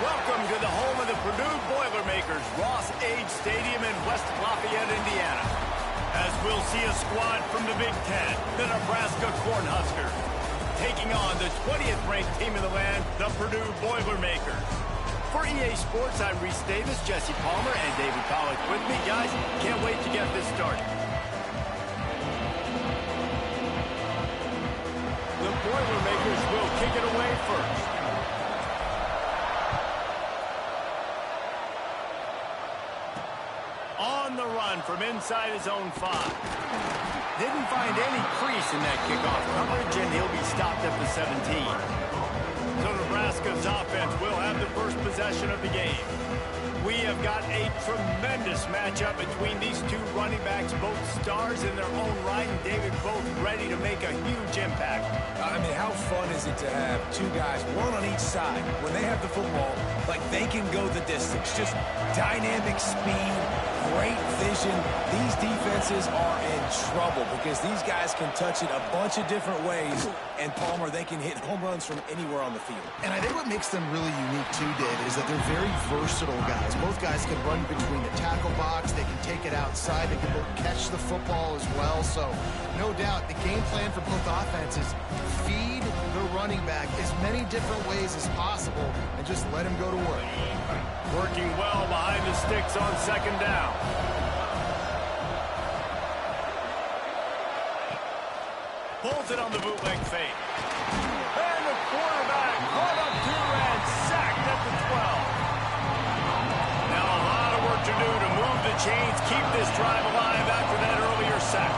Welcome to the home of the Purdue Boilermakers, Ross Age Stadium in West Lafayette, Indiana. As we'll see a squad from the Big Ten, the Nebraska Cornhuskers, taking on the 20th ranked team in the land, the Purdue Boilermakers. For EA Sports, I'm Reese Davis, Jesse Palmer, and David Pollock with me. Guys, can't wait to get this started. The Boilermakers will kick it away first. On the run from inside his own 5. Didn't find any crease in that kickoff coverage, and he'll be stopped at the 17. So Nebraska's offense will have the first possession of the game. We have got a tremendous matchup between these two running backs, both stars in their own right, and David, both ready to make a huge impact. I mean, how fun is it to have two guys, one on each side, when they have the football, like they can go the distance. Just dynamic speed, great vision. These defenses are in trouble because these guys can touch it a bunch of different ways, and Palmer, they can hit home runs from anywhere on the field. And I think what makes them really unique too, David, is that they're very versatile guys. Both guys can run between the tackle box, they can take it outside, they can both catch the football as well. So no doubt the game plan for both offenses, feed the running back as many different ways as possible and just let him go to work. Working well behind the sticks on second down. Pulls it on the bootleg fake. And the quarterback caught up to and sacked at the 12. Now a lot of work to do to move the chains, keep this drive alive after that earlier sack.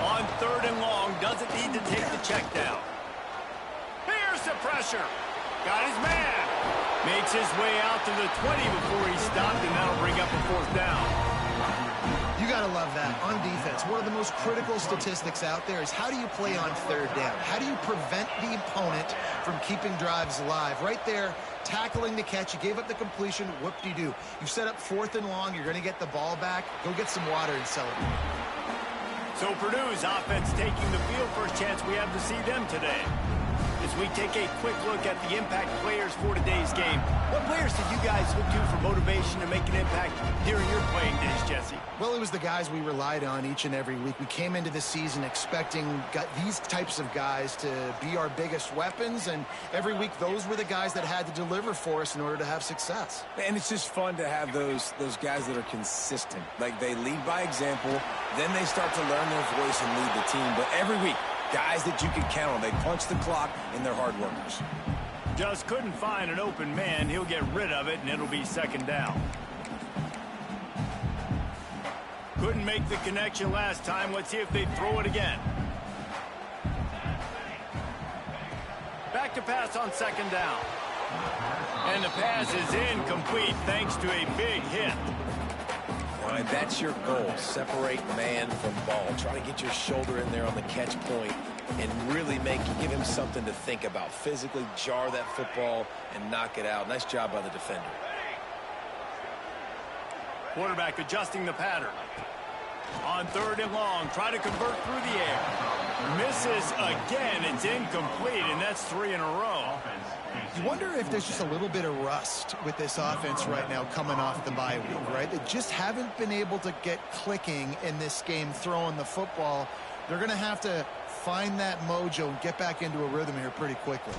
On 3rd and long, doesn't need to take the check down. Here's the pressure. Got his man. Makes his way out to the 20 before he stopped, and that'll bring up a 4th down. You got to love that on defense. One of the most critical statistics out there is how do you play on 3rd down? How do you prevent the opponent from keeping drives alive? Right there, tackling the catch. You gave up the completion. Whoop-de-doo. You set up 4th and long. You're going to get the ball back. Go get some water and celebrate. So Purdue's offense taking the field. First chance we have to see them today. As we take a quick look at the impact players for today's game, what players did you guys look to for motivation to make an impact during your playing days, Jesse? Well, it was the guys we relied on each and every week. We came into the season expecting these types of guys to be our biggest weapons, and every week those were the guys that had to deliver for us in order to have success. And it's just fun to have those guys that are consistent. Like they lead by example, then they start to learn their voice and lead the team. But every week, guys that you can count on. They punch the clock, and they're hard workers. Just couldn't find an open man. He'll get rid of it, and it'll be 2nd down. Couldn't make the connection last time. Let's see if they throw it again. Back to pass on 2nd down. And the pass is incomplete thanks to a big hit. All right, that's your goal. Separate man from ball. Try to get your shoulder in there on the catch point and really give him something to think about. Physically jar that football and knock it out. Nice job by the defender. Quarterback adjusting the pattern. On 3rd and long, try to convert through the air. Misses again. It's incomplete, and that's 3 in a row. You wonder if there's just a little bit of rust with this offense right now coming off the bye week, right? They just haven't been able to get clicking in this game throwing the football. They're going to have to find that mojo and get back into a rhythm here pretty quickly.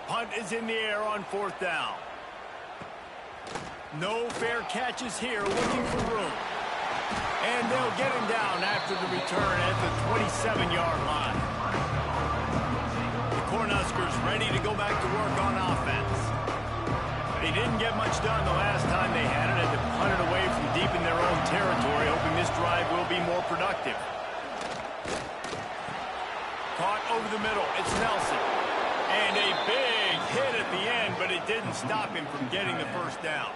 Punt is in the air on 4th down. No fair catches here, looking for room. And they'll get him down after the return at the 27-yard line. Cornhuskers ready to go back to work on offense. They didn't get much done the last time they had it. Had to punt it away from deep in their own territory, hoping this drive will be more productive. Caught over the middle. It's Nelson. And a big hit at the end, but it didn't stop him from getting the 1st down.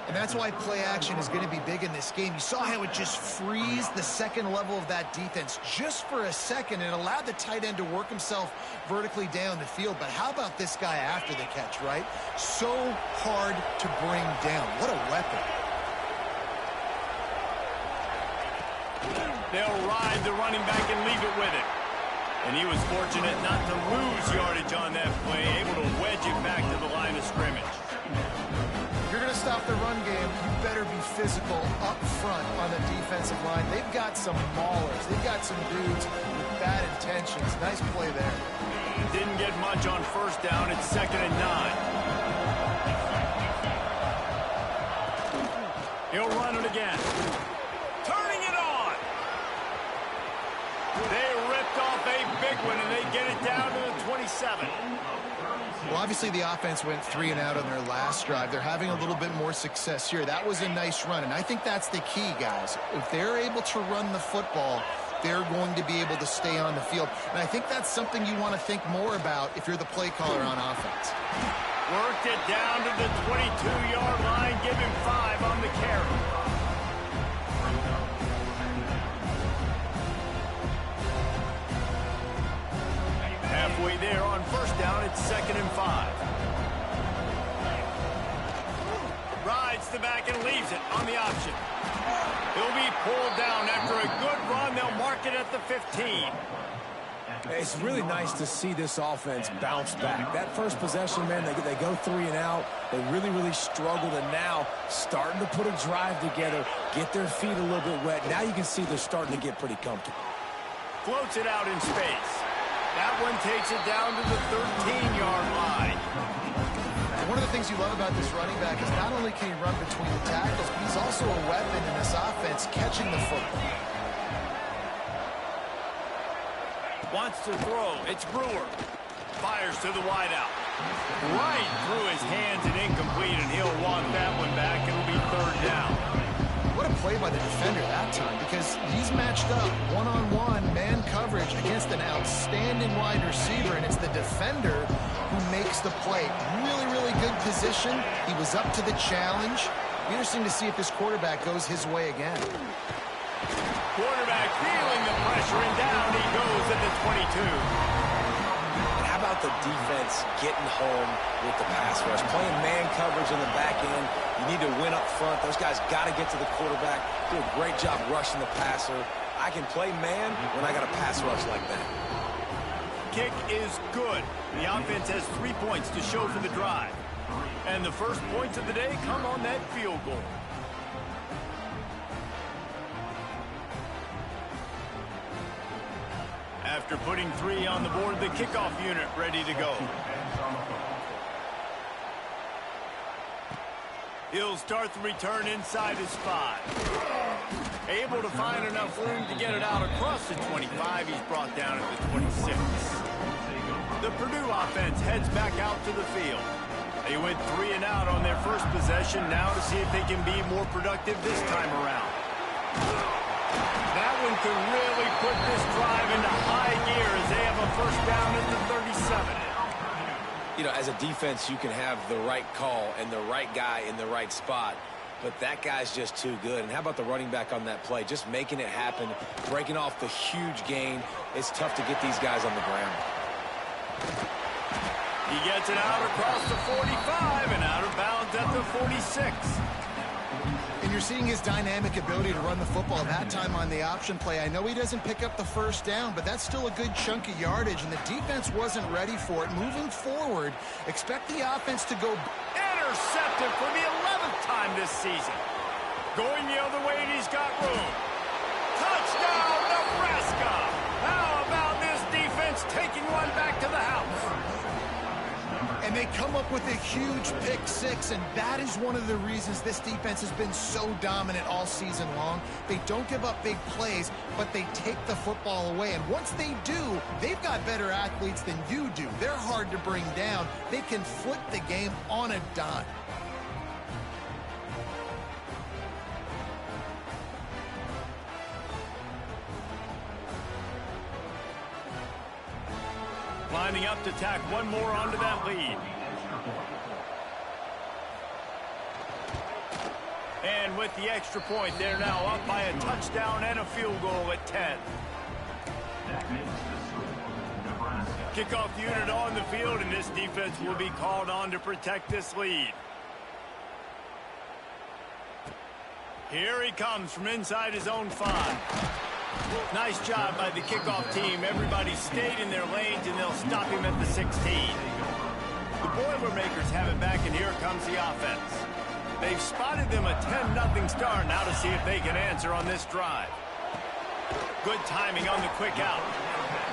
And that's why play action is going to be big in this game. You saw how it just freezed the 2nd level of that defense just for a second and allowed the tight end to work himself vertically down the field. But how about this guy after the catch, right? So hard to bring down. What a weapon. They'll ride the running back and leave it with it. And he was fortunate not to lose yardage on that play, able to wedge it back to the line of scrimmage. If you're going to stop the run game, you better be physical up front on the defensive line. They've got some maulers. They've got some dudes with bad intentions. Nice play there. Didn't get much on first down. It's 2nd and 9. He'll run it again. Turning it on. They ripped off a big one, and they get it down to the 27. Well, obviously the offense went 3 and out on their last drive. They're having a little bit more success here. That was a nice run, and I think that's the key, guys. If they're able to run the football, they're going to be able to stay on the field. And I think that's something you want to think more about if you're the play caller on offense. Worked it down to the 22-yard line, give him 5 on the carry. Halfway there on first down, it's 2nd and 5. Rides the back and leaves it on the option. He'll be pulled down after a good run. They'll mark it at the 15. It's really nice to see this offense bounce back. That first possession, man, they go 3 and out. They really struggled, and now starting to put a drive together, get their feet a little bit wet. Now you can see they're starting to get pretty comfortable. Floats it out in space. That one takes it down to the 13-yard line. One of the things you love about this running back is not only can he run between the tackles, but he's also a weapon in this offense catching the football. Wants to throw. It's Brewer. Fires to the wideout. Right through his hands and incomplete, and he'll want that one back. It'll be 3rd down. What a play by the defender that time, because he's matched up one-on-one man coverage against an outstanding wide receiver, and it's the defender who makes the play. Really good position. He was up to the challenge. Be interesting to see if this quarterback goes his way again. Quarterback feeling the pressure, and down he goes at the 22. And how about the defense getting home with the pass rush? Playing man coverage in the back end. You need to win up front. Those guys got to get to the quarterback. Do a great job rushing the passer. I can play man when I got a pass rush like that. Kick is good. The offense has 3 points to show for the drive. And the first points of the day come on that field goal. After putting 3 on the board, the kickoff unit ready to go. He'll start the return inside his 5. Able to find enough room to get it out across the 25. He's brought down at the 26. The Purdue offense heads back out to the field. They went 3 and out on their first possession, now to see if they can be more productive this time around. That one could really put this drive into high gear as they have a first down at the 37. You know, as a defense, you can have the right call and the right guy in the right spot, but that guy's just too good. And how about the running back on that play? Just making it happen, breaking off the huge gain. It's tough to get these guys on the ground. He gets it out across the 45 and out of bounds at the 46. And you're seeing his dynamic ability to run the football that time on the option play. I know he doesn't pick up the first down, but that's still a good chunk of yardage, and the defense wasn't ready for it. Moving forward, expect the offense to go. Intercepted for the 11th time this season. Going the other way, and he's got room. Touchdown, Nebraska! How about this defense taking one back to the house? And they come up with a huge pick 6, and that is one of the reasons this defense has been so dominant all season long. They don't give up big plays, but they take the football away. And once they do, they've got better athletes than you do. They're hard to bring down. They can flip the game on a dime. Lining up to tack one more onto that lead. And with the extra point, they're now up by a touchdown and a field goal at 10. Kickoff unit on the field, and this defense will be called on to protect this lead. Here he comes from inside his own 5. Nice job by the kickoff team. Everybody stayed in their lanes, and they'll stop him at the 16. The Boilermakers have it back, and here comes the offense. They've spotted them a 10-0 start now to see if they can answer on this drive. Good timing on the quick out.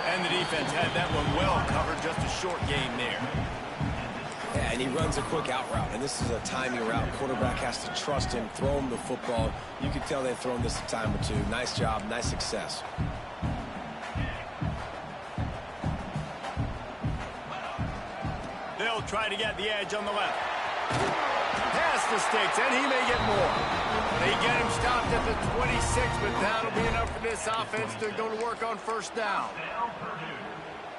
And the defense had that one well covered, just a short game there. Yeah, and he runs a quick out route, and this is a timing route. Quarterback has to trust him, throw him the football. You can tell they've thrown this a time or two. Nice job, nice success. They'll try to get the edge on the left. Pass the sticks, and he may get more. They get him stopped at the 26, but that'll be enough for this offense to go to work on first down.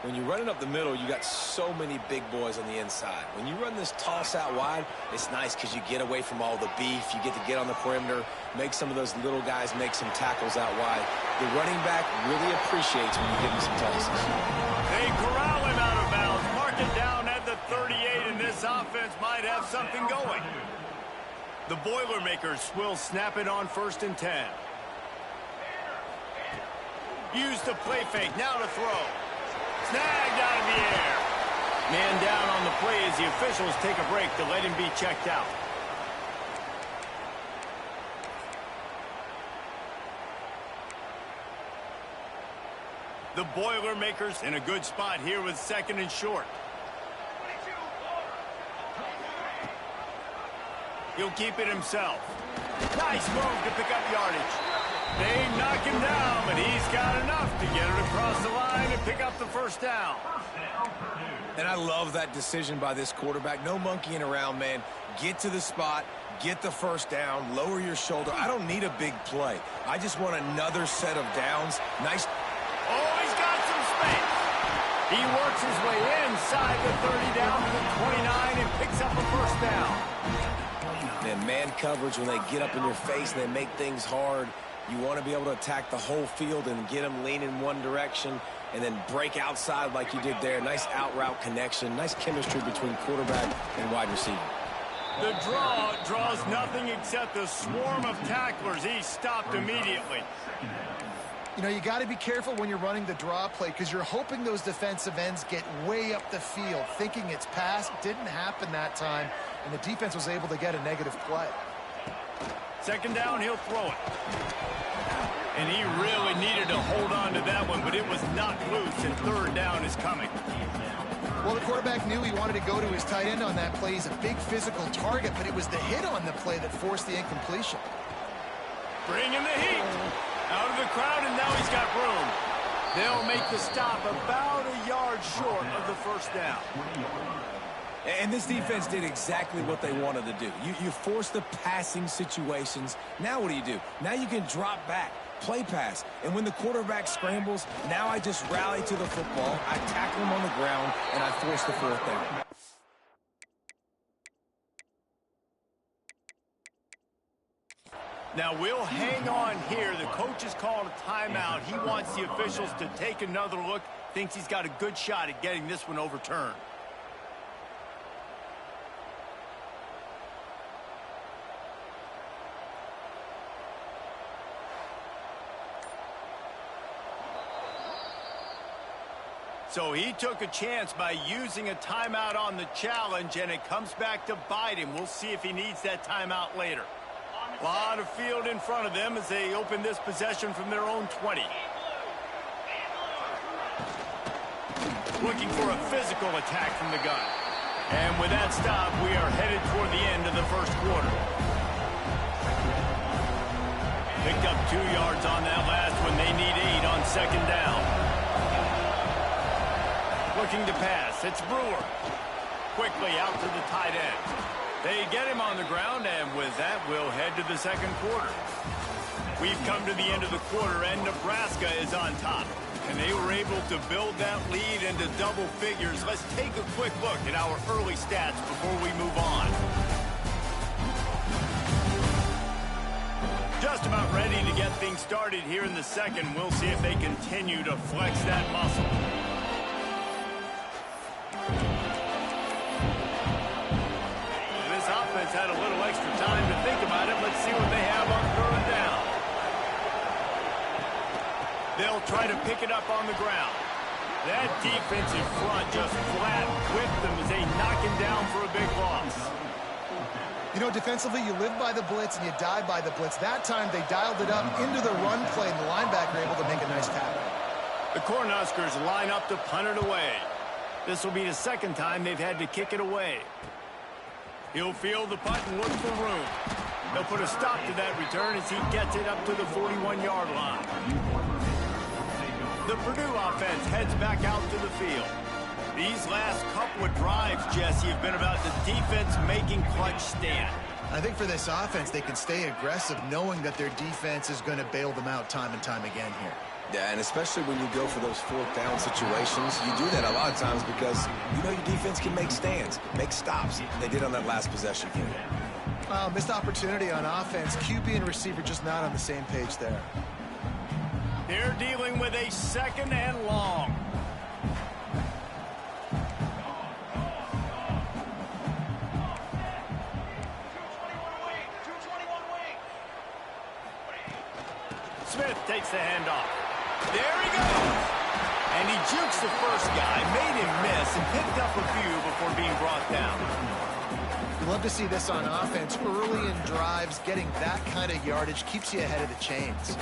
When you're running up the middle, you got so many big boys on the inside. When you run this toss out wide, it's nice because you get away from all the beef. You get to get on the perimeter, make some of those little guys make some tackles out wide. The running back really appreciates when you give him some tosses. They corral him out of bounds. Mark it down at the 38, and this offense might have something going. The Boilermakers will snap it on 1st and 10. Use the play fake, now to throw. Snagged out of the air. Man down on the play as the officials take a break to let him be checked out. The Boilermakers in a good spot here with 2nd and short. He'll keep it himself. Nice move to pick up yardage. They knock him down, but he's got enough to get it across the line and pick up the first down. And I love that decision by this quarterback. No monkeying around, man. Get to the spot, get the first down, lower your shoulder. I don't need a big play. I just want another set of downs. Nice. Oh, he's got some space. He works his way inside the 30 down to the 29 and picks up a first down. Man coverage, when they get up in your face and they make things hard, you want to be able to attack the whole field and get them leaning one direction and then break outside like you did there. Nice out route connection, nice chemistry between quarterback and wide receiver. The draw draws nothing except the swarm of tacklers. He's stopped immediately. You know, you got to be careful when you're running the draw play because you're hoping those defensive ends get way up the field, thinking it's pass. Didn't happen that time, and the defense was able to get a negative play. 2nd down, he'll throw it. And he really needed to hold on to that one, but it was not loose, and 3rd down is coming. Well, the quarterback knew he wanted to go to his tight end on that play. He's a big physical target, but it was the hit on the play that forced the incompletion. Bring in the heat. Out of the crowd, and now he's got room. They'll make the stop about a yard short of the first down. And this defense did exactly what they wanted to do. You force the passing situations. Now what do? Now you can drop back, play pass. And when the quarterback scrambles, now I just rally to the football. I tackle him on the ground, and I force the 4th down. Now we'll hang on here. The coach has called a timeout. He wants the officials to take another look. Thinks he's got a good shot at getting this one overturned. So he took a chance by using a timeout on the challenge, and it comes back to bite him. We'll see if he needs that timeout later. A lot of field in front of them as they open this possession from their own 20. Looking for a physical attack from the gun. And with that stop, we are headed toward the end of the first quarter. Picked up 2 yards on that last one. They need 8 on 2nd down. Looking to pass. It's Brewer. Quickly out to the tight end. They get him on the ground, and with that, we'll head to the 2nd quarter. We've come to the end of the quarter, and Nebraska is on top. And they were able to build that lead into double figures. Let's take a quick look at our early stats before we move on. Just about ready to get things started here in the 2nd. We'll see if they continue to flex that muscle. Offense had a little extra time to think about it. Let's see what they have on 3rd down. They'll try to pick it up on the ground. That defensive front just flat whipped them as they knock him down for a big loss. You know, defensively, you live by the blitz and you die by the blitz. That time, they dialed it up into the run play, and the linebacker able to make a nice tackle. The Cornhuskers line up to punt it away. This will be the second time they've had to kick it away. He'll field the punt and look for room. They'll put a stop to that return as he gets it up to the 41-yard line. The Purdue offense heads back out to the field. These last couple of drives, Jesse, have been about the defense making clutch stand. I think for this offense, they can stay aggressive knowing that their defense is going to bail them out time and time again here. Yeah, and especially when you go for those fourth down situations, you do that a lot of times because you know your defense can make stands, make stops. They did on that last possession here. Missed opportunity on offense. QB and receiver just not on the same page there. They're dealing with a second and long. Smith takes the handoff. There he goes. And he jukes the first guy, made him miss, and picked up a few before being brought down. You love to see this on offense. Early in drives, getting that kind of yardage keeps you ahead of the chains.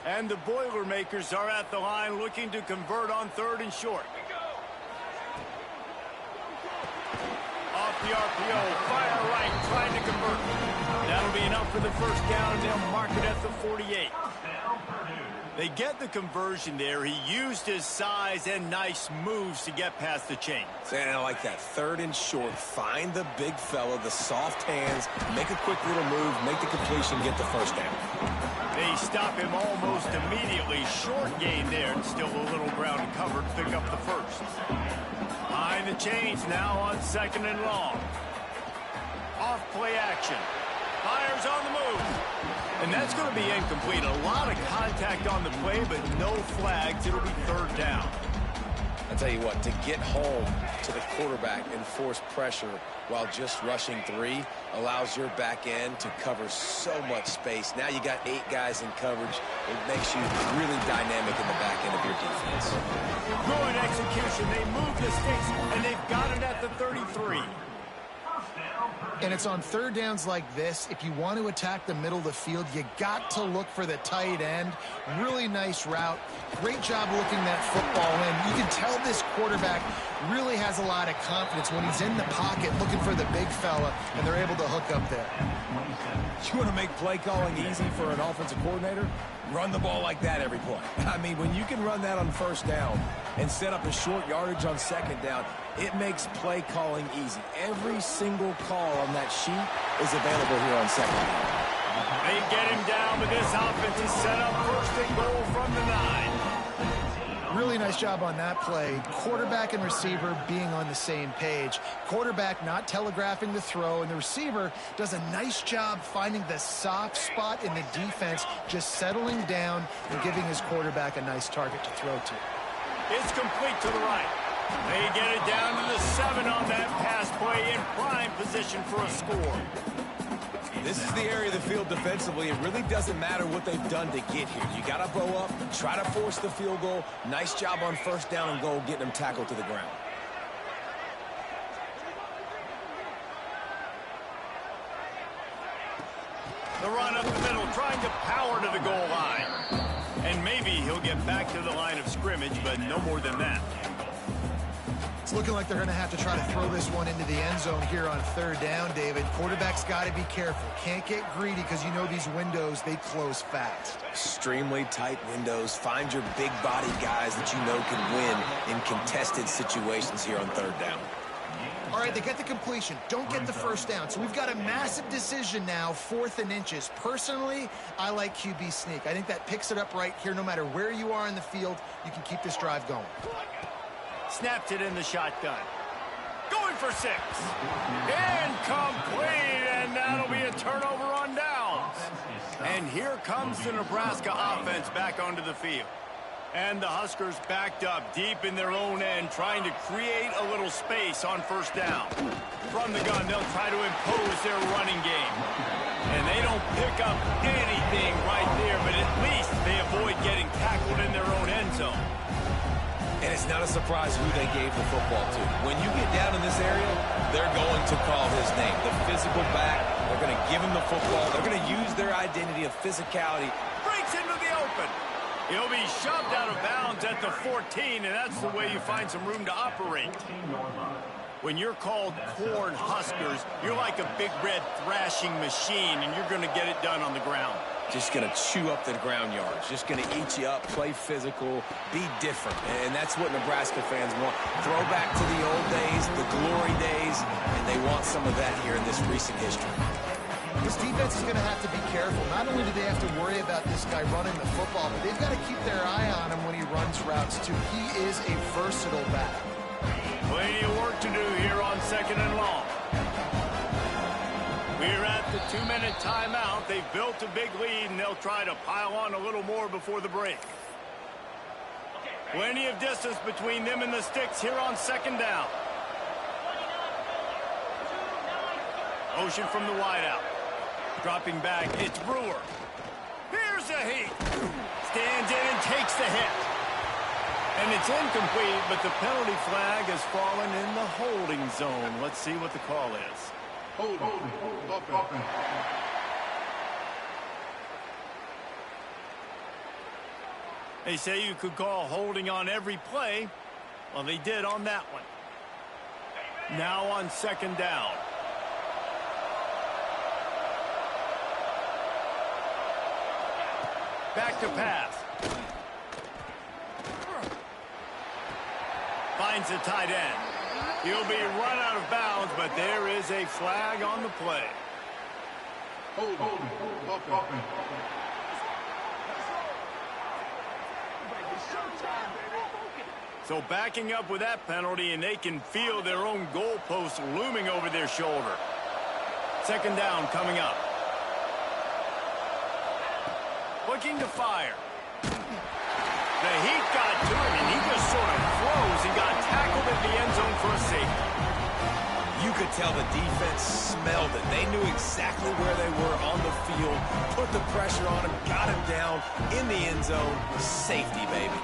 And the Boilermakers are at the line looking to convert on 3rd and short. Off the RPO, fire right, trying to convert. That'll be enough for the first down, and they'll mark it at the 48. They get the conversion there. He used his size and nice moves to get past the chains. And I like that. 3rd and short. Find the big fella, the soft hands, make a quick little move, make the completion, get the first down. They stop him almost immediately. Short gain there, and still a little ground covered. Pick up the first. Behind the chains now on 2nd and long. Off play action. Fires on the move. And that's going to be incomplete. A lot of contact on the play, but no flags. It'll be 3rd down. I'll tell you what, to get home to the quarterback and force pressure while just rushing 3 allows your back end to cover so much space. Now you got 8 guys in coverage. It makes you really dynamic in the back end of your defense. Good execution. They move the sticks, and they've got it at the 33. And it's on 3rd downs like this. If you want to attack the middle of the field, you got to look for the tight end. Really nice route. Great job looking that football in. You can tell this quarterback really has a lot of confidence when he's in the pocket looking for the big fella, and they're able to hook up there. You want to make play calling easy for an offensive coordinator? Run the ball like that every play. I mean, when you can run that on 1st down and set up a short yardage on 2nd down, it makes play calling easy. Every single call on that sheet is available here on 2nd down. They get him down, but this offense is set up 1st and goal from the 9. Really nice job on that play. Quarterback and receiver being on the same page. Quarterback not telegraphing the throw, and the receiver does a nice job finding the soft spot in the defense, just settling down and giving his quarterback a nice target to throw to. It's complete to the right. They get it down to the 7 on that pass play in prime position for a score. This is the area of the field defensively. It really doesn't matter what they've done to get here. You got to bow up, try to force the field goal. Nice job on 1st down and goal, getting them tackled to the ground. The run up the middle, trying to power to the goal line. And maybe he'll get back to the line of scrimmage, but no more than that. It's looking like they're going to have to try to throw this one into the end zone here on 3rd down, David. Quarterback's got to be careful. Can't get greedy because you know these windows, they close fast. Extremely tight windows. Find your big body guys that you know can win in contested situations here on 3rd down. All right, they get the completion. Don't get the 1st down. So we've got a massive decision now, 4th and inches. Personally, I like QB sneak. I think that picks it up right here. No matter where you are in the field, you can keep this drive going. Snapped it in the shotgun. Going for 6. Incomplete, and that'll be a turnover on downs. And here comes the Nebraska offense back onto the field. And the Huskers backed up deep in their own end, trying to create a little space on first down. From the gun, they'll try to impose their running game. And they don't pick up anything right there, but at least they avoid getting tackled in their own end zone. And it's not a surprise who they gave the football to. When you get down in this area, they're going to call his name. The physical back, they're going to give him the football. They're going to use their identity of physicality. Breaks into the open. He'll be shoved out of bounds at the 14, and that's the way you find some room to operate. When you're called Corn Huskers, you're like a big red thrashing machine, and you're going to get it done on the ground. Just going to chew up the ground yards. Just going to eat you up, play physical, be different. And that's what Nebraska fans want. Throw back to the old days, the glory days, and they want some of that here in this recent history. This defense is going to have to be careful. Not only do they have to worry about this guy running the football, but they've got to keep their eye on him when he runs routes, too. He is a versatile back. Plenty of work to do here on 2nd and long. We're at the 2-minute timeout. They've built a big lead, and they'll try to pile on a little more before the break. Plenty of distance between them and the sticks here on 2nd down. Motion from the wideout. Dropping back, it's Brewer. Here's a heat. Stands in and takes the hit. And it's incomplete, but the penalty flag has fallen in the holding zone. Let's see what the call is. They say you could call holding on every play. Well, they did on that one. Now on 2nd down. Back to pass. Finds the tight end. He'll be run out of bounds, but there is a flag on the play. So backing up with that penalty, and they can feel their own goalpost looming over their shoulder. 2nd down coming up. Looking to fire. The heat got to him, and he just sort of froze and got tackled in the end zone for a safety. You could tell the defense smelled it. They knew exactly where they were on the field, put the pressure on him, got him down in the end zone. Safety, baby.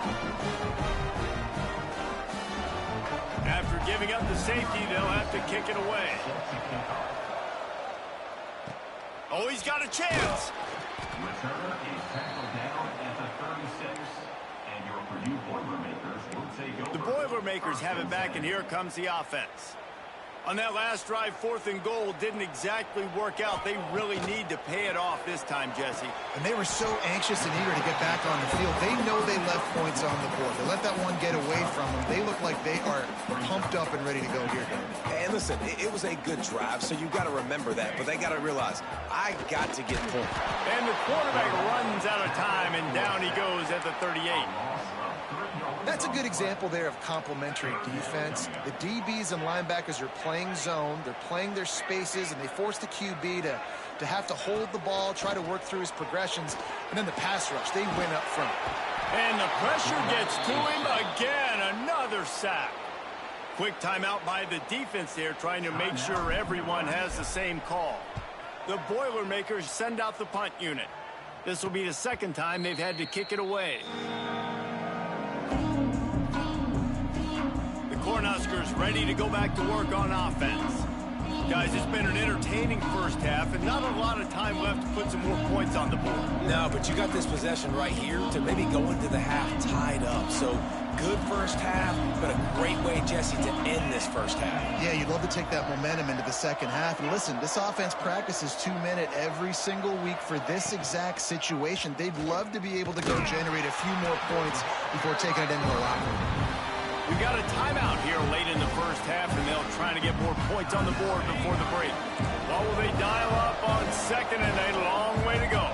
After giving up the safety, they'll have to kick it away. Oh, he's got a chance. Returner is tackled down at the 36, and your Purdue Boilermakers will take over. The Boilermakers have it back, and here comes the offense. On that last drive, 4th and goal didn't exactly work out. They really need to pay it off this time, Jesse. And they were so anxious and eager to get back on the field. They know they left points on the board. They let that one get away from them. They look like they are pumped up and ready to go here. And listen, it was a good drive, so you've got to remember that. But they got to realize, I got to get points. And the quarterback runs out of time, and down he goes at the 38. That's a good example there of complementary defense. The DBs and linebackers are playing zone. They're playing their spaces, and they force the QB to have to hold the ball, try to work through his progressions. And then the pass rush, they win up front. And the pressure gets to him again. Another sack. Quick timeout by the defense there, trying to make sure everyone has the same call. The Boilermakers send out the punt unit. This will be the 2nd time they've had to kick it away. Cornhuskers ready to go back to work on offense. Guys, it's been an entertaining first half, and not a lot of time left to put some more points on the board. No, but you got this possession right here to maybe go into the half tied up. So good first half, but a great way, Jesse, to end this first half. Yeah, you'd love to take that momentum into the 2nd half. And listen, this offense practices 2-minute every single week for this exact situation. They'd love to be able to go generate a few more points before taking it into the locker room. We got a timeout here late in the first half, and they'll try to get more points on the board before the break. What will they dial up on 2nd and a long way to go?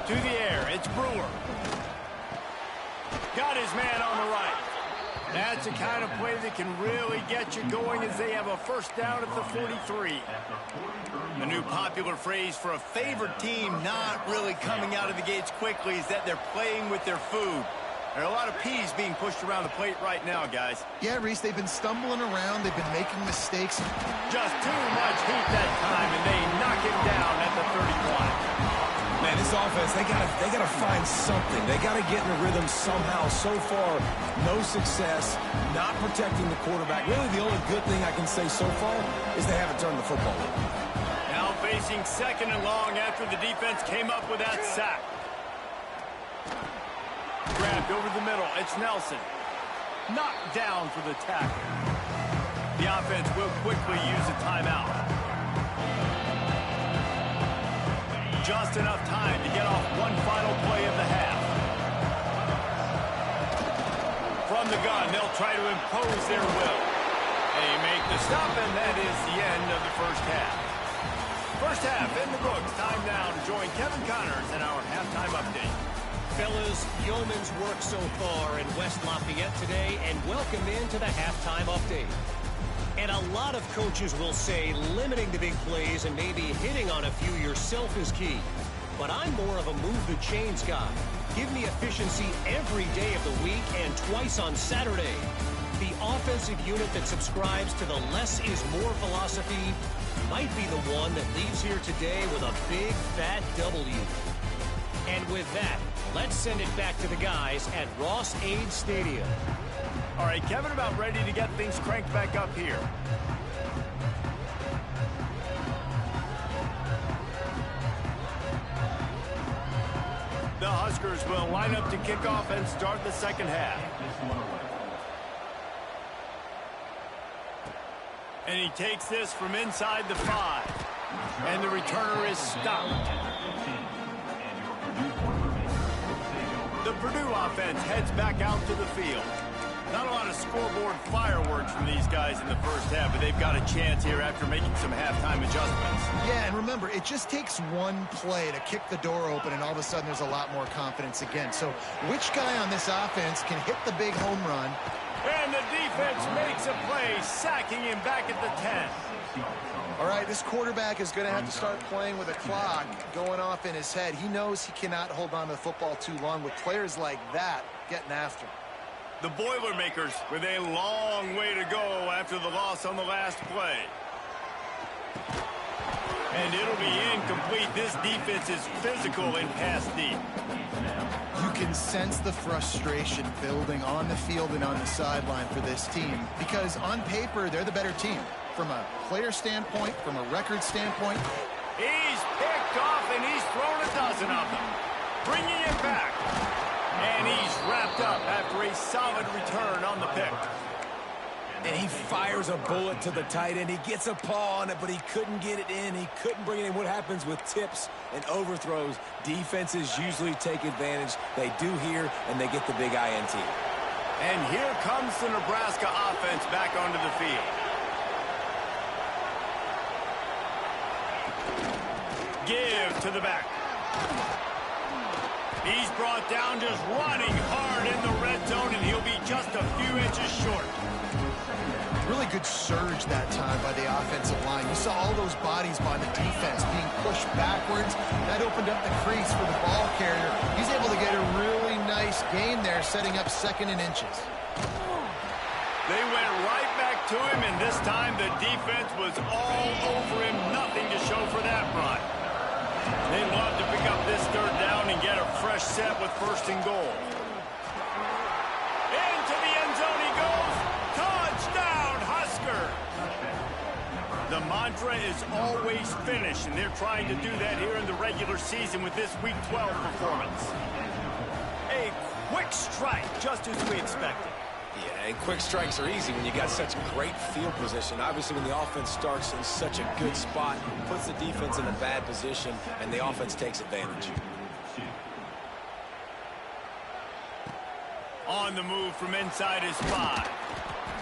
To the air, it's Brewer. Got his man on the right. That's the kind of play that can really get you going as they have a first down at the 43. A new popular phrase for a favored team not really coming out of the gates quickly is that they're playing with their food. There are a lot of peas being pushed around the plate right now, guys. Yeah, Reese, they've been stumbling around. They've been making mistakes. Just too much heat that time, and they knock him down at the 31. Man, this offense, they gotta find something. They gotta get in a rhythm somehow. So far, no success, not protecting the quarterback. Really, the only good thing I can say so far is they haven't turned the football over. Now facing second and long after the defense came up with that sack. Grabbed over the middle. It's Nelson. Knocked down for the tackle. The offense will quickly use a timeout. Just enough time to get off one final play of the half. From the gun, they'll try to impose their will. They make the stop, and that is the end of the first half. First half in the books. Time now to join Kevin Connors in our halftime update. Fellas, yeoman's work so far in West Lafayette today, and welcome into the halftime update. And a lot of coaches will say limiting the big plays and maybe hitting on a few yourself is key. But I'm more of a move the chains guy. Give me efficiency every day of the week and twice on Saturday. The offensive unit that subscribes to the less is more philosophy might be the one that leaves here today with a big fat W. And with that, let's send it back to the guys at Ross-Ade Stadium. All right, Kevin, about ready to get things cranked back up here. The Huskers will line up to kick off and start the second half. And he takes this from inside the 5. And the returner is stopped. The Purdue offense heads back out to the field. Not a lot of scoreboard fireworks from these guys in the first half, but they've got a chance here after making some halftime adjustments. Yeah, and remember, it just takes one play to kick the door open, and all of a sudden there's a lot more confidence again. So which guy on this offense can hit the big home run? And the defense makes a play, sacking him back at the 10. All right, this quarterback is going to have to start playing with a clock going off in his head. He knows he cannot hold on to the football too long with players like that getting after him. The Boilermakers with a long way to go after the loss on the last play. And it'll be incomplete. This defense is physical and pass deep. You can sense the frustration building on the field and on the sideline for this team because on paper, they're the better team. From a player standpoint, from a record standpoint. He's picked off and he's thrown a dozen of them. Bringing it back. And he's wrapped up after a solid return on the pick. And he fires a bullet to the tight end. He gets a paw on it, but he couldn't get it in. He couldn't bring it in. What happens with tips and overthrows? Defenses usually take advantage. They do here, and they get the big INT. And here comes the Nebraska offense back onto the field. Give to the back. He's brought down just running hard in the red zone, and he'll be just a few inches short. Really good surge that time by the offensive line. You saw all those bodies by the defense being pushed backwards. That opened up the crease for the ball carrier. He's able to get a really nice gain there, setting up second and inches. They went right back to him, and this time the defense was all over him. Nothing to show for that run. They'd love to pick up this third down and get a fresh set with first and goal. Into the end zone he goes. Touchdown, Husker! The mantra is always finish, and they're trying to do that here in the regular season with this Week 12 performance. A quick strike, just as we expected. Yeah, and quick strikes are easy when you got such great field position. Obviously, when the offense starts in such a good spot, puts the defense in a bad position, and the offense takes advantage. On the move from inside his 5.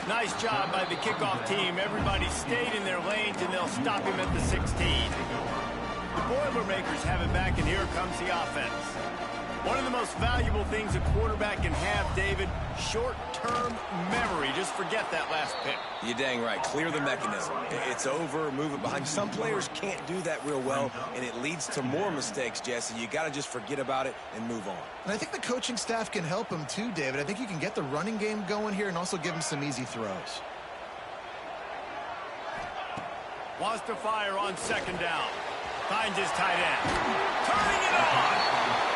Nice job by the kickoff team. Everybody stayed in their lanes, and they'll stop him at the 16. The Boilermakers have it back, and here comes the offense. One of the most valuable things a quarterback can have, David, short-term memory. Just forget that last pick. You're dang right. Clear the mechanism. It's over, move it behind. Some players can't do that real well, and it leads to more mistakes, Jesse. You got to just forget about it and move on. And I think the coaching staff can help him too, David. I think you can get the running game going here and also give him some easy throws. Wants to fire on second down. Finds his tight end. Turning it on.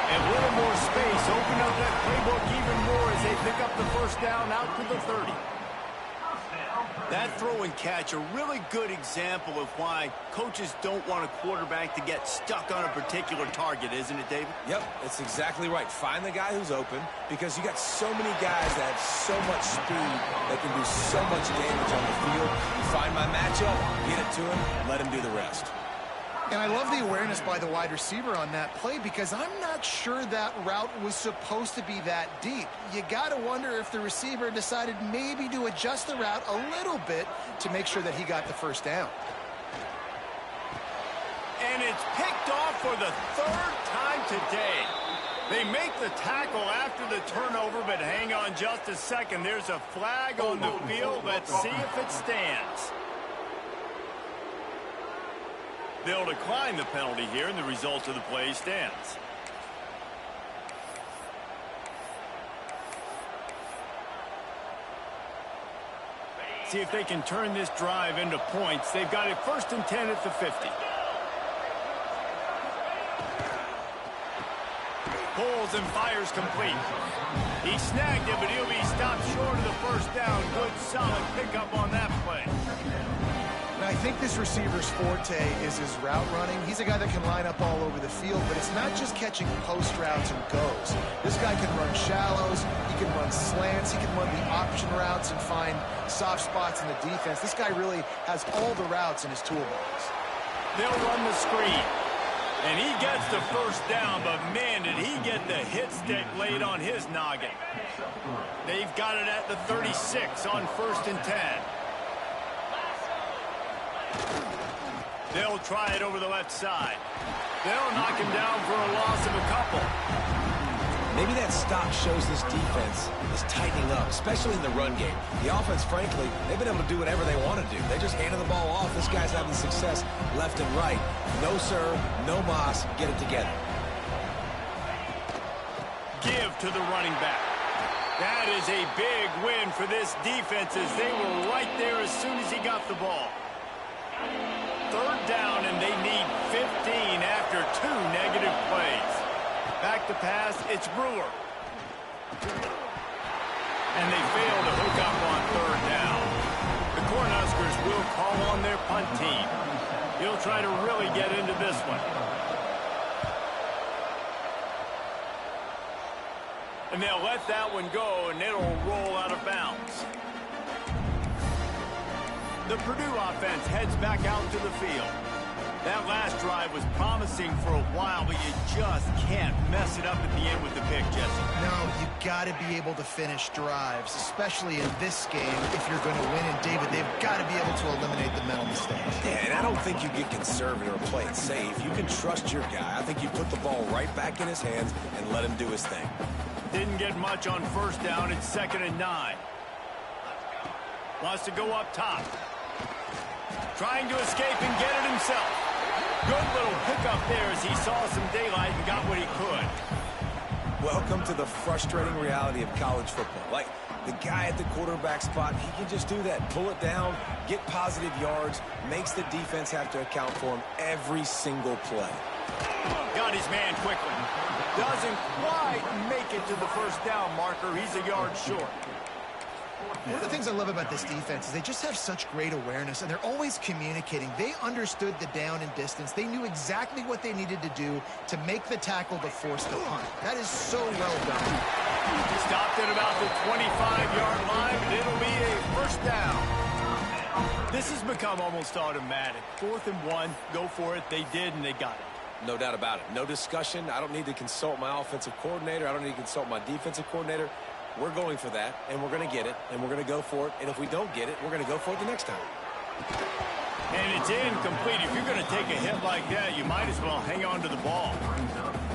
And a little more space. Open up that playbook even more as they pick up the first down out to the 30. That throw and catch, a really good example of why coaches don't want a quarterback to get stuck on a particular target, isn't it, David? Yep, that's exactly right. Find the guy who's open because you got so many guys that have so much speed that can do so much damage on the field. You find my matchup, get it to him, let him do the rest. And I love the awareness by the wide receiver on that play because I'm not sure that route was supposed to be that deep. You got to wonder if the receiver decided maybe to adjust the route a little bit to make sure that he got the first down. And it's picked off for the third time today. They make the tackle after the turnover, but hang on just a second. There's a flag on the field. Let's see if it stands. They'll decline the penalty here, and the result of the play stands. See if they can turn this drive into points. They've got it 1st and 10 at the 50. Pulls and fires complete. He snagged it, but he'll be stopped short of the first down. Good, solid pickup on that play. I think this receiver's forte is his route running. He's a guy that can line up all over the field, but it's not just catching post routes and goes. This guy can run shallows, he can run slants, he can run the option routes and find soft spots in the defense. This guy really has all the routes in his toolbox. They'll run the screen. And he gets the first down, but man, did he get the hit stick laid on his noggin. They've got it at the 36 on 1st and 10. They'll try it over the left side. They'll knock him down for a loss of a couple. Maybe that stop shows this defense is tightening up, especially in the run game. The offense, frankly, they've been able to do whatever they want to do. They just handed the ball off. This guy's having success left and right. No, sir, no mas. Get it together. Give to the running back. That is a big win for this defense as they were right there as soon as he got the ball. 3rd down, and they need 15 after 2 negative plays. Back to pass, it's Brewer. And they fail to hook up on 3rd down. The Cornhuskers will call on their punt team. He'll try to really get into this one. And they'll let that one go, and it'll roll out of bounds. The Purdue offense heads back out to the field. That last drive was promising for a while, but you just can't mess it up at the end with the pick, Jesse. No, you got to be able to finish drives, especially in this game. If you're going to win, and David, they've got to be able to eliminate the mental mistakes. Yeah, and I don't think you get conservative or play it safe. You can trust your guy. I think you put the ball right back in his hands and let him do his thing. Didn't get much on 1st down. It's 2nd and 9. Wants to go up top. Trying to escape and get it himself. Good little pickup there as he saw some daylight and got what he could. Welcome to the frustrating reality of college football. Like, the guy at the quarterback spot, he can just do that. Pull it down, get positive yards, makes the defense have to account for him every single play. Got his man quickly. Doesn't quite make it to the first down marker. He's a yard short. One of the things I love about this defense is they just have such great awareness, and they're always communicating. They understood the down and distance. They knew exactly what they needed to do to make the tackle to force the punt. That is so well done. Stopped at about the 25-yard line, and it'll be a first down. This has become almost automatic. 4th and 1, go for it. They did, and they got it. No doubt about it. No discussion. I don't need to consult my offensive coordinator. I don't need to consult my defensive coordinator. We're going for that, and we're going to get it, and we're going to go for it. And if we don't get it, we're going to go for it the next time. And it's incomplete. If you're going to take a hit like that, you might as well hang on to the ball.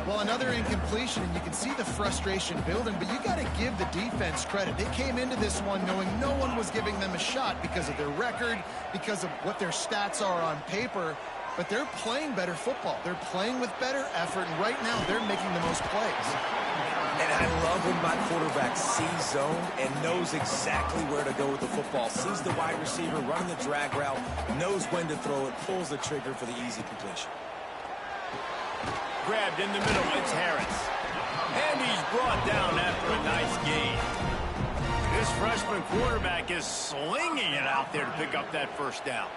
Well, another incompletion, and you can see the frustration building, but you got to give the defense credit. They came into this one knowing no one was giving them a shot because of their record, because of what their stats are on paper, but they're playing better football. They're playing with better effort, and right now they're making the most plays. And I love when my quarterback sees zone and knows exactly where to go with the football. Sees the wide receiver running the drag route, knows when to throw it, pulls the trigger for the easy completion. Grabbed in the middle, it's Harris. And he's brought down after a nice gain. This freshman quarterback is slinging it out there to pick up that first down.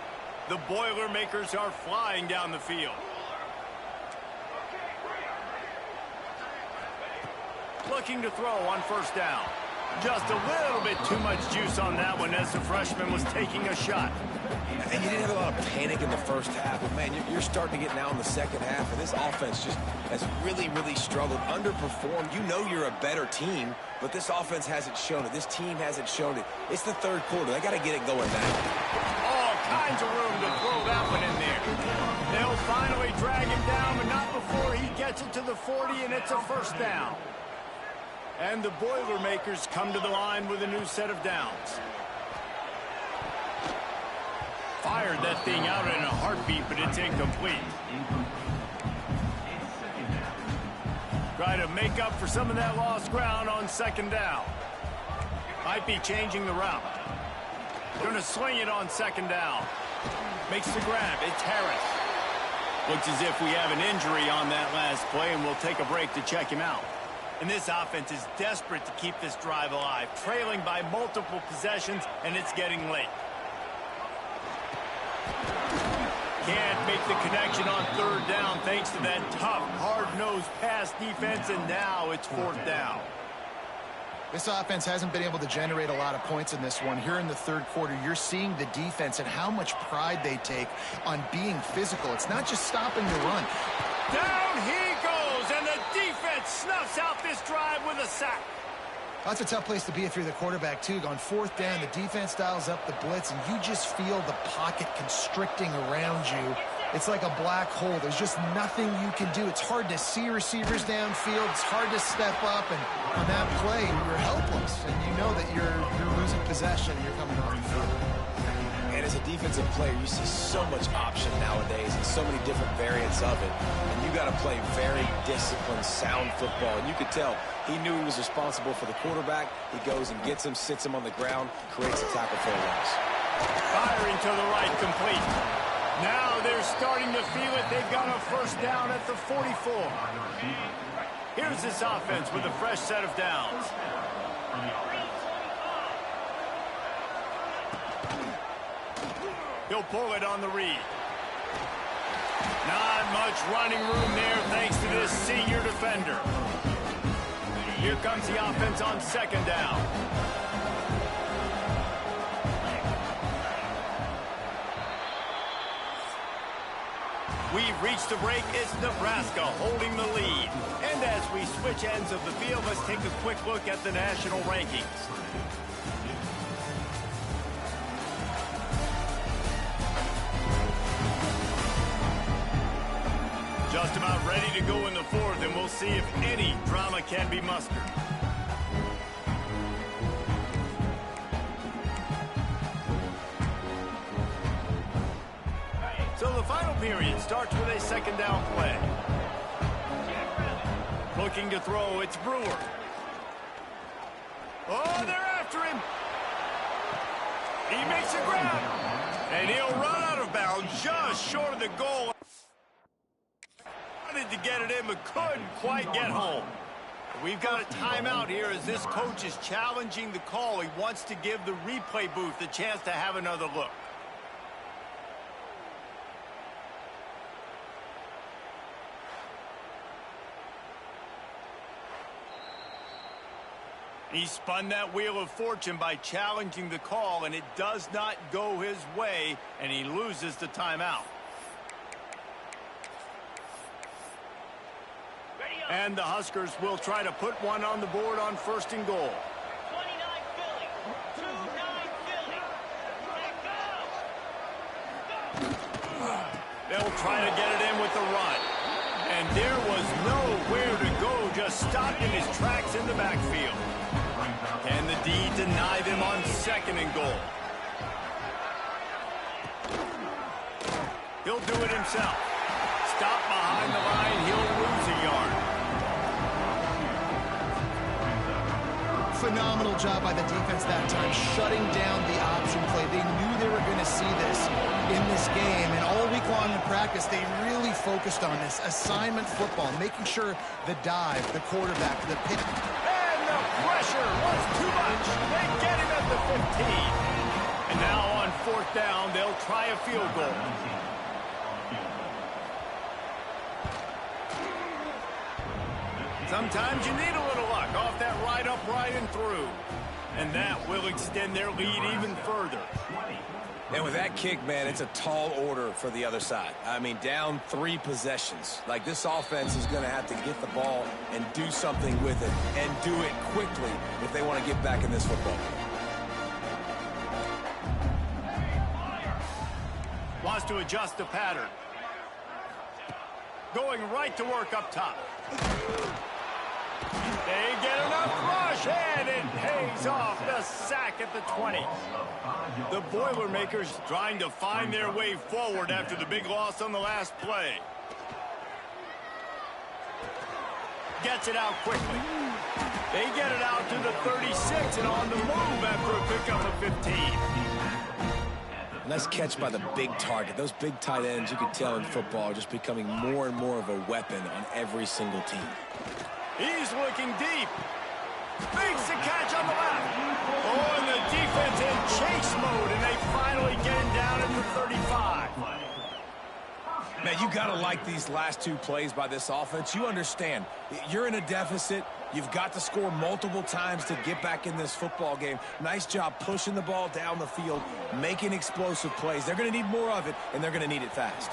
The Boilermakers are flying down the field. Looking to throw on first down. Just a little bit too much juice on that one as the freshman was taking a shot. And you didn't have a lot of panic in the first half, but man, you're starting to get now in the second half, and this offense just has really, really struggled, underperformed. You know you're a better team, but this offense hasn't shown it. This team hasn't shown it. It's the third quarter. They got to get it going now. All kinds of room to throw that one in there. They'll finally drag him down, but not before he gets it to the 40, and it's a first down. And the Boilermakers come to the line with a new set of downs. Fired that thing out in a heartbeat, but it's incomplete. Try to make up for some of that lost ground on second down. Might be changing the route. Going to swing it on second down. Makes the grab. It's Harris. Looks as if we have an injury on that last play, and we'll take a break to check him out. And this offense is desperate to keep this drive alive, trailing by multiple possessions, and it's getting late. Can't make the connection on third down thanks to that tough, hard-nosed pass defense, and now it's fourth down. This offense hasn't been able to generate a lot of points in this one. Here in the third quarter, you're seeing the defense and how much pride they take on being physical. It's not just stopping the run. Down he goes, and the defense snuffs out this drive with a sack. That's a tough place to be if you're the quarterback, too. On fourth down, the defense dials up the blitz, and you just feel the pocket constricting around you. It's like a black hole. There's just nothing you can do. It's hard to see receivers downfield. It's hard to step up, and on that play, you're helpless, and you know that you're losing possession and you're coming off the field. And as a defensive player, you see so much option nowadays and so many different variants of it. And you got to play very disciplined, sound football. And you could tell he knew he was responsible for the quarterback. He goes and gets him, sits him on the ground, creates a tackle for a loss. Firing to the right, complete. Now they're starting to feel it. They've got a first down at the 44. Here's this offense with a fresh set of downs. He'll pull it on the read. Not much running room there thanks to this senior defender. Here comes the offense on second down. We've reached the break. It's Nebraska holding the lead. And as we switch ends of the field, let's take a quick look at the national rankings. Just about ready to go in the fourth, and we'll see if any drama can be mustered. So the final period starts with a second down play. Looking to throw, it's Brewer. Oh, they're after him. He makes a grab, and he'll run out of bounds just short of the goal. Wanted to get it in, but couldn't quite get home. We've got a timeout here as this coach is challenging the call. He wants to give the replay booth the chance to have another look. He spun that wheel of fortune by challenging the call, and it does not go his way, and he loses the timeout. And the Huskers will try to put one on the board on first and goal. 29 Philly. 2-9 Philly. Let go. They'll try to get it in with the run. And there was nowhere to go, just stopped in his tracks in the backfield. Can the D deny them on 2nd and goal? He'll do it himself. Stop behind the line, he'll lose a yard. Phenomenal job by the defense that time, shutting down the option play. They knew they were going to see this in this game, and all week long in practice, they really focused on this assignment football, making sure the dive, the quarterback, the pick. And the pressure was too much. They get him at the 15. And now on 4th down, they'll try a field goal. Sometimes you need a little luck off that right upright and through. And that will extend their lead even further. And with that kick, man, it's a tall order for the other side. I mean, down 3 possessions. Like, this offense is going to have to get the ball and do something with it, and do it quickly if they want to get back in this football game. Wants to adjust the pattern. Going right to work up top. They get enough rush, and it pays off. The sack at the 20. The Boilermakers trying to find their way forward after the big loss on the last play. Gets it out quickly. They get it out to the 36 and on the move after a pickup of 15. Nice catch by the big target. Those big tight ends, you can tell in football, are just becoming more and more of a weapon on every single team. He's looking deep. Makes the catch on the left. Oh, and the defense in chase mode, and they finally get him down at the 35. Man, you got to like these last 2 plays by this offense. You understand, you're in a deficit. You've got to score multiple times to get back in this football game. Nice job pushing the ball down the field, making explosive plays. They're going to need more of it, and they're going to need it fast.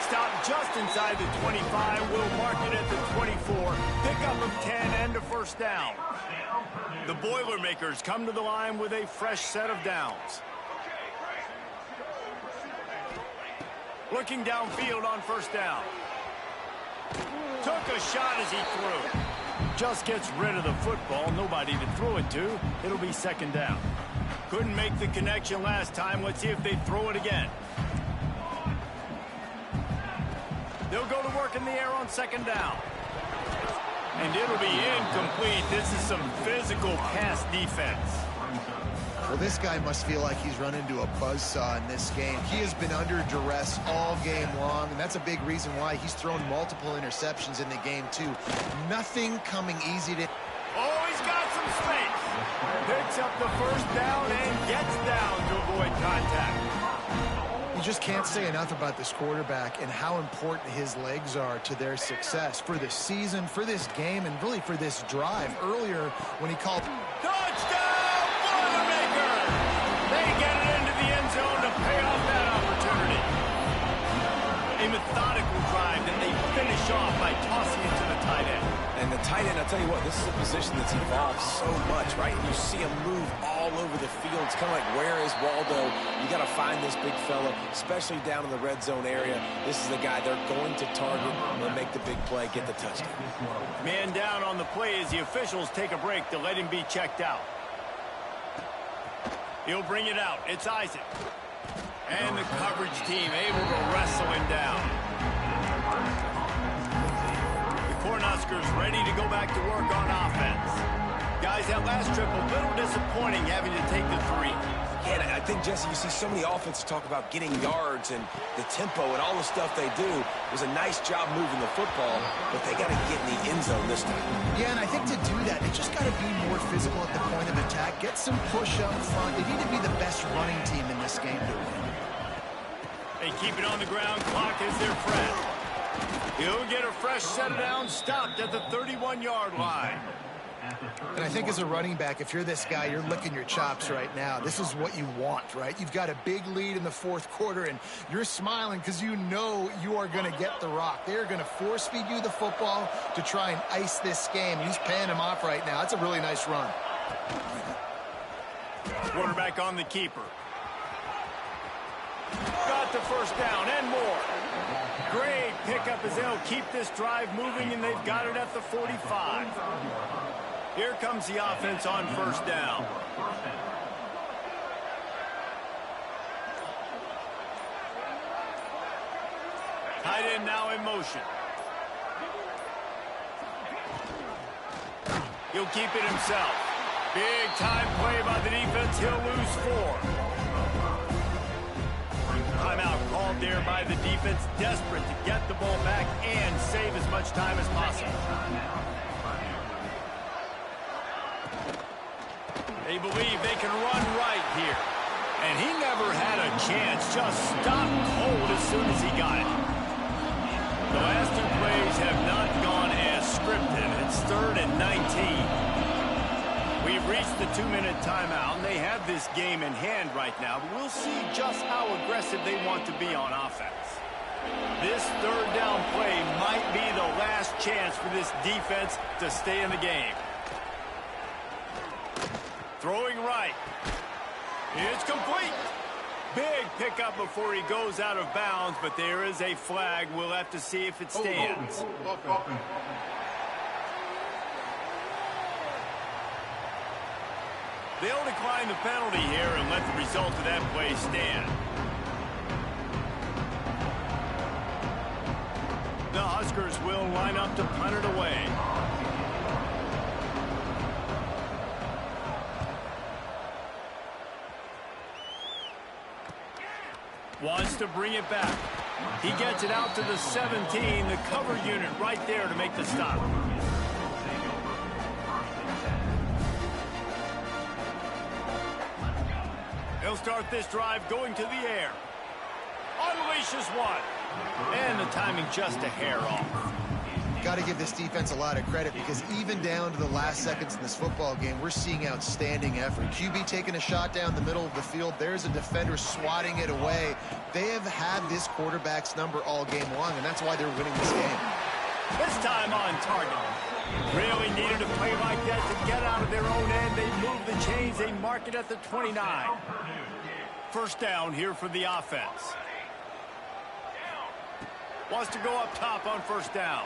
Stop just inside the 25. We'll mark it at the 24. Pickup of 10 and a 1st down. The Boilermakers come to the line with a fresh set of downs. Looking downfield on 1st down. Took a shot as he threw. Just gets rid of the football. Nobody to throw it to. It'll be 2nd down. Couldn't make the connection last time. Let's see if they throw it again. They'll go to work in the air on 2nd down. And it'll be incomplete. This is some physical pass defense. Well, this guy must feel like he's run into a buzzsaw in this game. He has been under duress all game long, and that's a big reason why he's thrown multiple interceptions in the game, too. Nothing coming easy to... Oh, he's got some space. Picks up the 1st down and gets down to avoid contact. You just can't say enough about this quarterback and how important his legs are to their success for this season, for this game, and really for this drive. Earlier, when he called... Touchdown, Boilermakers! They get it into the end zone to pay off that opportunity. A methodical drive that they finish off by tossing it to the tight end. And the tight end, I'll tell you what, this is a position that's evolved so much, right? You see him move all over the field. It's kind of like, where is Waldo? You got to find this big fella, especially down in the red zone area. This is the guy they're going to target and make the big play, get the touchdown. Man down on the play as the officials take a break to let him be checked out. He'll bring it out. It's Isaac. And the coverage team able to wrestle him down. Cornhuskers ready to go back to work on offense. Guys, that last trip a little disappointing having to take the 3. Yeah, and I think, Jesse, you see so many offenses talk about getting yards and the tempo and all the stuff they do. It was a nice job moving the football, but they got to get in the end zone this time. Yeah, and I think to do that, they just got to be more physical at the point of attack, get some push up front. They need to be the best running team in this game to win. They keep it on the ground. Clock is their friend. He'll get a fresh set down, stopped at the 31-yard line. And I think as a running back, if you're this guy, you're licking your chops right now. This is what you want, right? You've got a big lead in the 4th quarter, and you're smiling because you know you are going to get the rock. They're going to force feed you the football to try and ice this game. He's paying him off right now. That's a really nice run. Quarterback on the keeper. got the first down and more. Great pickup as they'll keep this drive moving, and they've got it at the 45. Here comes the offense on first down. Tight end now in motion. He'll keep it himself. Big time play by the defense. He'll lose 4. Timeout called there by the defense, desperate to get the ball back and save as much time as possible. They believe they can run right here. And he never had a chance, just stopped cold as soon as he got it. The last 2 plays have not gone as scripted. It's 3rd and 19. We've reached the 2-minute timeout, and they have this game in hand right now, but we'll see just how aggressive they want to be on offense. This 3rd down play might be the last chance for this defense to stay in the game. Throwing right. It's complete. Big pickup before he goes out of bounds, but there is a flag. We'll have to see if it stands. They'll decline the penalty here and let the result of that play stand. The Huskers will line up to punt it away. Wants to bring it back. He gets it out to the 17. The cover unit right there to make the stop. He'll start this drive going to the air. Unleashes one. And the timing just a hair off. Got to give this defense a lot of credit because even down to the last seconds in this football game, we're seeing outstanding effort. QB taking a shot down the middle of the field. There's a defender swatting it away. They have had this quarterback's number all game long, and that's why they're winning this game. This time on target. Really needed a play like that to get out of their own end. They move the chains. They mark it at the 29. First down here for the offense. Wants to go up top on first down.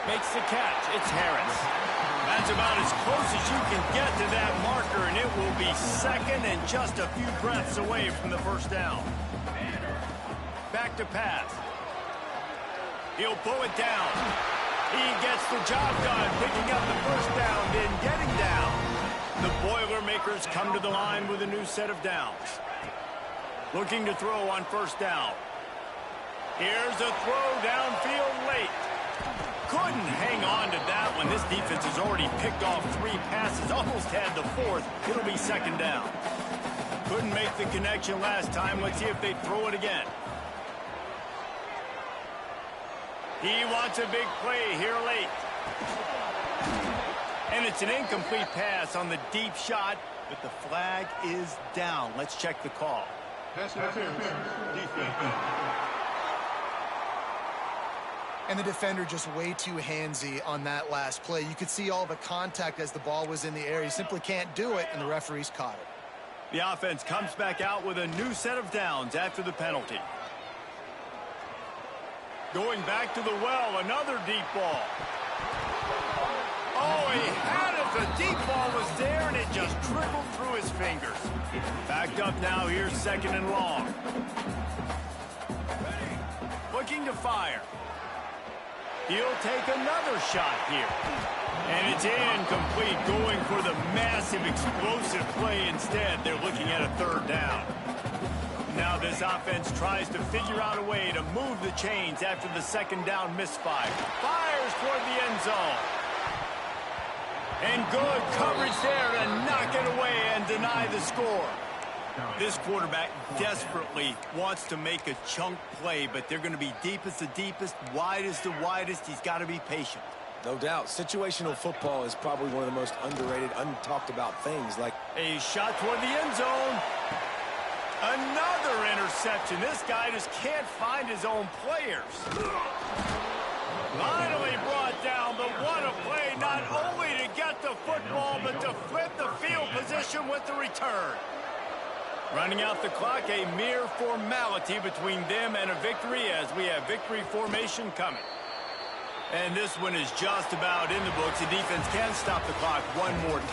Makes the catch. It's Harris. That's about as close as you can get to that marker, and it will be second and just a few breaths away from the first down. Back to pass. He'll pull it down. He gets the job done, picking up the first down, then getting down. The Boilermakers come to the line with a new set of downs. Looking to throw on first down. Here's a throw downfield late. Couldn't hang on to that one. This defense has already picked off 3 passes, almost had the 4th. It'll be second down. Couldn't make the connection last time. Let's see if they throw it again. He wants a big play here late. And it's an incomplete pass on the deep shot, but the flag is down. Let's check the call. Pass interference. Defense. And the defender just way too handsy on that last play. You could see all the contact as the ball was in the air. He simply can't do it, and the referees caught it. The offense comes back out with a new set of downs after the penalty. Going back to the well, another deep ball. Oh, he had it. The deep ball was there, and it just trickled through his fingers. Backed up now. Here's second and long. Looking to fire. He'll take another shot here. And it's incomplete, going for the massive explosive play instead. They're looking at a third down. Now this offense tries to figure out a way to move the chains after the second down misfire. Fires toward the end zone. And good coverage there to knock it away and deny the score. This quarterback desperately wants to make a chunk play, but they're going to be deep as the deepest, wide as the widest. He's got to be patient. No doubt. Situational football is probably one of the most underrated, untalked about things. Like a shot toward the end zone. Another interception. This guy just can't find his own players. Finally brought down, but what a play, not only to get the football, but to flip the field position with the return. Running out the clock, a mere formality between them and a victory as we have victory formation coming. And this one is just about in the books. The defense can stop the clock one more time.